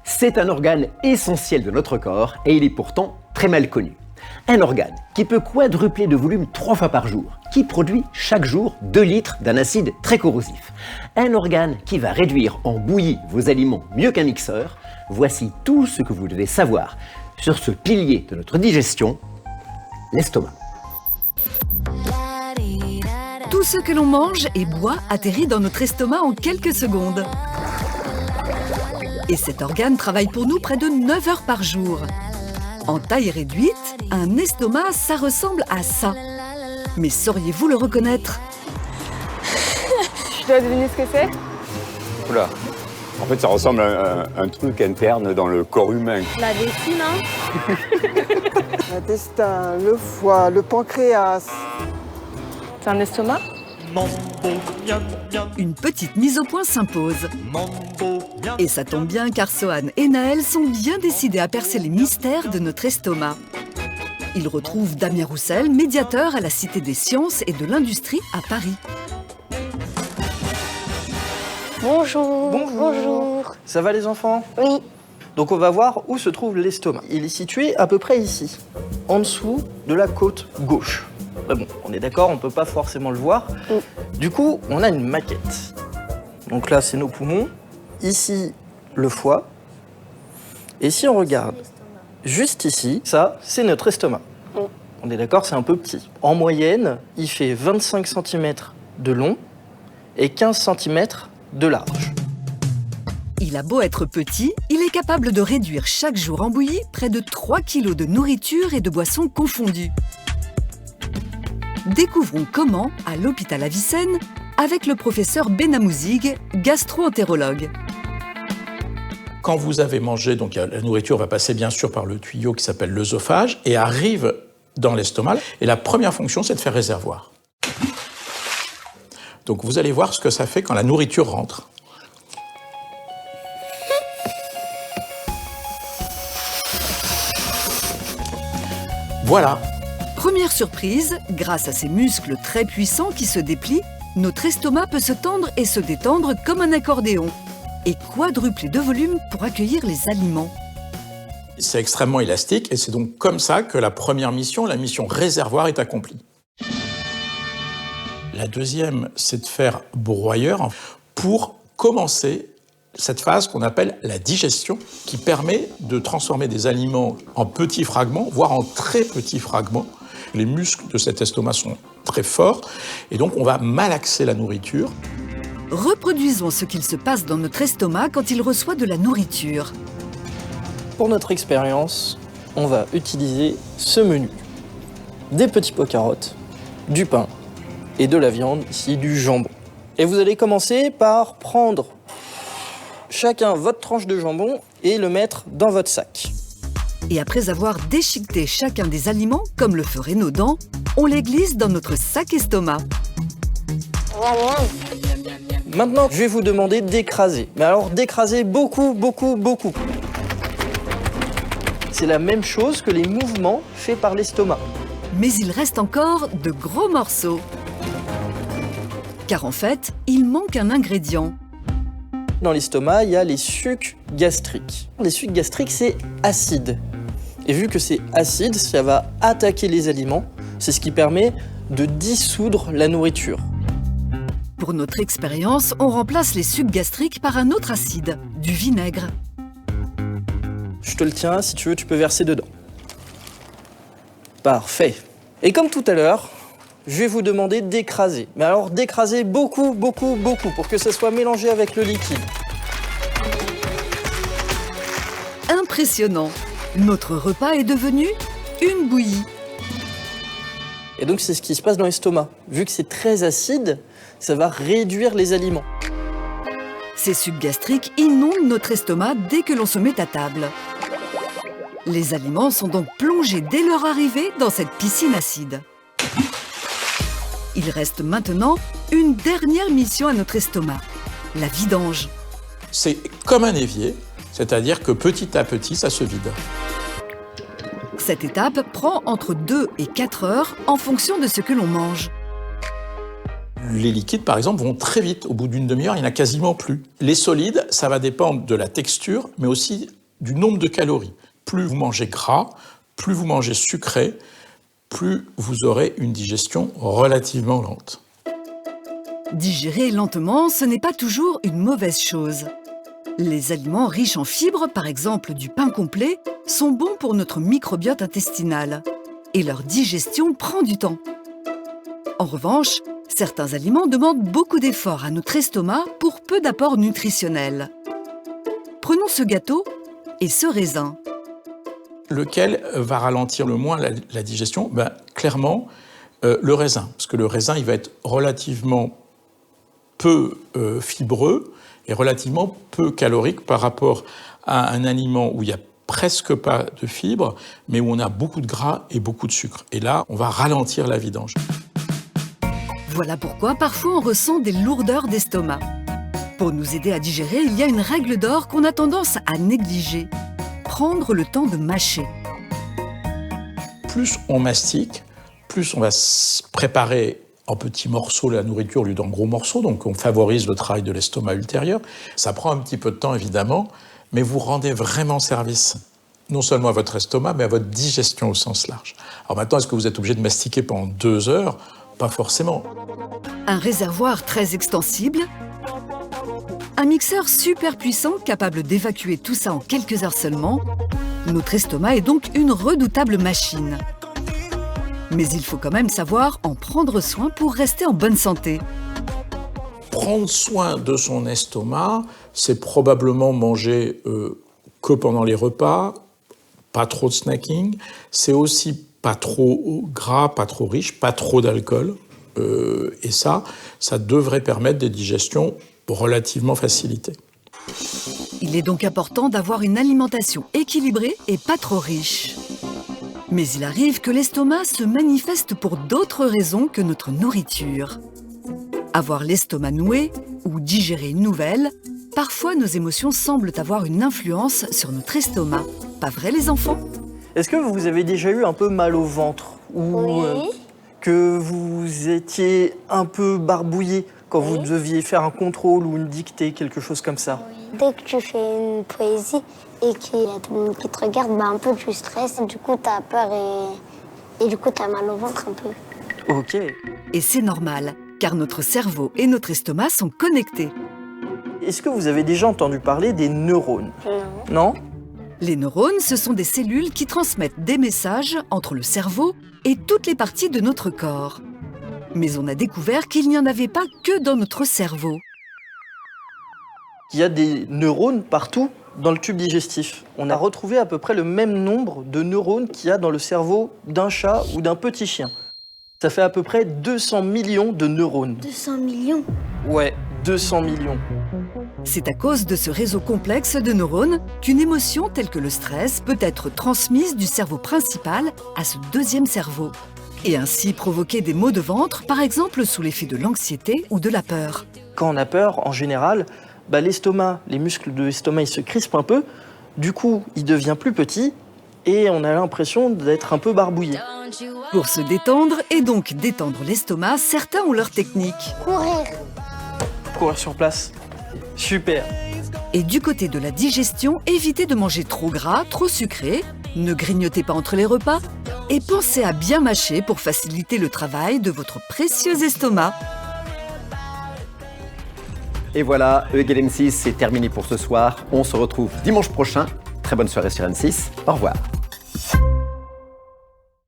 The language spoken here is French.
C'est un organe essentiel de notre corps et il est pourtant très mal connu. Un organe qui peut quadrupler de volume 3 fois par jour, qui produit chaque jour 2 litres d'un acide très corrosif. Un organe qui va réduire en bouillie vos aliments mieux qu'un mixeur. Voici tout ce que vous devez savoir sur ce pilier de notre digestion, l'estomac. Tout ce que l'on mange et boit atterrit dans notre estomac en quelques secondes. Et cet organe travaille pour nous près de 9 heures par jour. En taille réduite, un estomac, ça ressemble à ça. Mais sauriez-vous le reconnaître? Je dois deviner ce que c'est? Oula. En fait, ça ressemble à un truc interne dans le corps humain. La vessie, non? L'intestin, le foie, le pancréas. C'est un estomac? Une petite mise au point s'impose. Et ça tombe bien car Sohan et Naël sont bien décidés à percer les mystères de notre estomac. Ils retrouvent Damien Roussel, médiateur à la Cité des Sciences et de l'Industrie à Paris. Bonjour. Bonjour. Ça va les enfants? Oui. Donc on va voir où se trouve l'estomac. Il est situé à peu près ici, en dessous de la côte gauche. Mais bon, on est d'accord, on ne peut pas forcément le voir. Du coup, on a une maquette. Donc là, c'est nos poumons. Ici, le foie. Et si on regarde juste ici, ça, c'est notre estomac. On est d'accord, c'est un peu petit. En moyenne, il fait 25 cm de long et 15 cm de large. Il a beau être petit, il est capable de réduire chaque jour en bouillie près de 3 kg de nourriture et de boissons confondues. Découvrons comment à l'hôpital Avicenne avec le professeur Benamouzig, gastro-entérologue. Quand vous avez mangé, donc la nourriture va passer bien sûr par le tuyau qui s'appelle l'œsophage et arrive dans l'estomac. Et la première fonction, c'est de faire réservoir. Donc vous allez voir ce que ça fait quand la nourriture rentre. Voilà. Première surprise, grâce à ces muscles très puissants qui se déplient, notre estomac peut se tendre et se détendre comme un accordéon et quadrupler de volume pour accueillir les aliments. C'est extrêmement élastique et c'est donc comme ça que la première mission, la mission réservoir, est accomplie. La deuxième, c'est de faire broyeur pour commencer cette phase qu'on appelle la digestion, qui permet de transformer des aliments en petits fragments, voire en très petits fragments. Les muscles de cet estomac sont très forts et donc on va malaxer la nourriture. Reproduisons ce qu'il se passe dans notre estomac quand il reçoit de la nourriture. Pour notre expérience, on va utiliser ce menu. Des petits pots carottes, du pain et de la viande, ici du jambon. Et vous allez commencer par prendre chacun votre tranche de jambon et le mettre dans votre sac. Et après avoir déchiqueté chacun des aliments, comme le feraient nos dents, on les glisse dans notre sac estomac. Maintenant, je vais vous demander d'écraser. Mais alors d'écraser beaucoup. C'est la même chose que les mouvements faits par l'estomac. Mais il reste encore de gros morceaux. Car en fait, il manque un ingrédient. Dans l'estomac, il y a les sucs gastriques. Les sucs gastriques, c'est acide. Et vu que c'est acide, ça va attaquer les aliments. C'est ce qui permet de dissoudre la nourriture. Pour notre expérience, on remplace les sucs gastriques par un autre acide, du vinaigre. Je te le tiens, si tu veux, tu peux verser dedans. Parfait. Et comme tout à l'heure, je vais vous demander d'écraser. Mais alors d'écraser beaucoup pour que ça soit mélangé avec le liquide. Impressionnant! Notre repas est devenu une bouillie. Et donc c'est ce qui se passe dans l'estomac. Vu que c'est très acide, ça va réduire les aliments. Ces sucs gastriques inondent notre estomac dès que l'on se met à table. Les aliments sont donc plongés dès leur arrivée dans cette piscine acide. Il reste maintenant une dernière mission à notre estomac, la vidange. C'est comme un évier, c'est-à-dire que petit à petit, ça se vide. Cette étape prend entre 2 et 4 heures en fonction de ce que l'on mange. Les liquides, par exemple, vont très vite. Au bout d'une demi-heure, il n'y en a quasiment plus. Les solides, ça va dépendre de la texture, mais aussi du nombre de calories. Plus vous mangez gras, plus vous mangez sucré, plus vous aurez une digestion relativement lente. Digérer lentement, ce n'est pas toujours une mauvaise chose. Les aliments riches en fibres, par exemple du pain complet, sont bons pour notre microbiote intestinal. Et leur digestion prend du temps. En revanche, certains aliments demandent beaucoup d'efforts à notre estomac pour peu d'apports nutritionnels. Prenons ce gâteau et ce raisin. Lequel va ralentir le moins la digestion? Clairement, le raisin. Parce que le raisin, il va être relativement peu fibreux et relativement peu calorique par rapport à un aliment où il n'y a presque pas de fibres, mais où on a beaucoup de gras et beaucoup de sucre. Et là, on va ralentir la vidange. Voilà pourquoi parfois on ressent des lourdeurs d'estomac. Pour nous aider à digérer, il y a une règle d'or qu'on a tendance à négliger. Prendre le temps de mâcher. Plus on mastique, plus on va préparer en petits morceaux la nourriture au lieu d'en gros morceaux, donc on favorise le travail de l'estomac ultérieur. Ça prend un petit peu de temps, évidemment, mais vous rendez vraiment service, non seulement à votre estomac, mais à votre digestion au sens large. Alors maintenant, est-ce que vous êtes obligé de mastiquer pendant 2 heures? Pas forcément. Un réservoir très extensible. Un mixeur super puissant capable d'évacuer tout ça en quelques heures seulement. Notre estomac est donc une redoutable machine. Mais il faut quand même savoir en prendre soin pour rester en bonne santé. Prendre soin de son estomac, c'est probablement manger que pendant les repas, pas trop de snacking. C'est aussi pas trop gras, pas trop riche, pas trop d'alcool. Et ça devrait permettre des digestions relativement facilitées. Il est donc important d'avoir une alimentation équilibrée et pas trop riche. Mais il arrive que l'estomac se manifeste pour d'autres raisons que notre nourriture. Avoir l'estomac noué ou digérer une nouvelle, parfois nos émotions semblent avoir une influence sur notre estomac. Pas vrai les enfants? Est-ce que vous avez déjà eu un peu mal au ventre? Ou que vous étiez un peu barbouillé quand vous deviez faire un contrôle ou une dictée, quelque chose comme ça? Dès que tu fais une poésie et qu'il y a tout le monde qui te regarde, un peu tu stresses, du coup tu as peur et du coup tu as mal au ventre un peu. Ok. Et c'est normal, car notre cerveau et notre estomac sont connectés. Est-ce que vous avez déjà entendu parler des neurones? Non. Les neurones, ce sont des cellules qui transmettent des messages entre le cerveau et toutes les parties de notre corps. Mais on a découvert qu'il n'y en avait pas que dans notre cerveau. Il y a des neurones partout dans le tube digestif. On a retrouvé à peu près le même nombre de neurones qu'il y a dans le cerveau d'un chat ou d'un petit chien. Ça fait à peu près 200 millions de neurones. 200 millions? Ouais, 200 millions. C'est à cause de ce réseau complexe de neurones qu'une émotion telle que le stress peut être transmise du cerveau principal à ce deuxième cerveau. Et ainsi provoquer des maux de ventre, par exemple sous l'effet de l'anxiété ou de la peur. Quand on a peur, en général, l'estomac, les muscles de l'estomac, ils se crispent un peu. Du coup, il devient plus petit et on a l'impression d'être un peu barbouillé. Pour se détendre et donc détendre l'estomac, certains ont leur technique. Courir sur place. Super. Et du côté de la digestion, évitez de manger trop gras, trop sucré, ne grignotez pas entre les repas et pensez à bien mâcher pour faciliter le travail de votre précieux estomac. Et voilà, E = M6, c'est terminé pour ce soir. On se retrouve dimanche prochain. Très bonne soirée sur M6. Au revoir.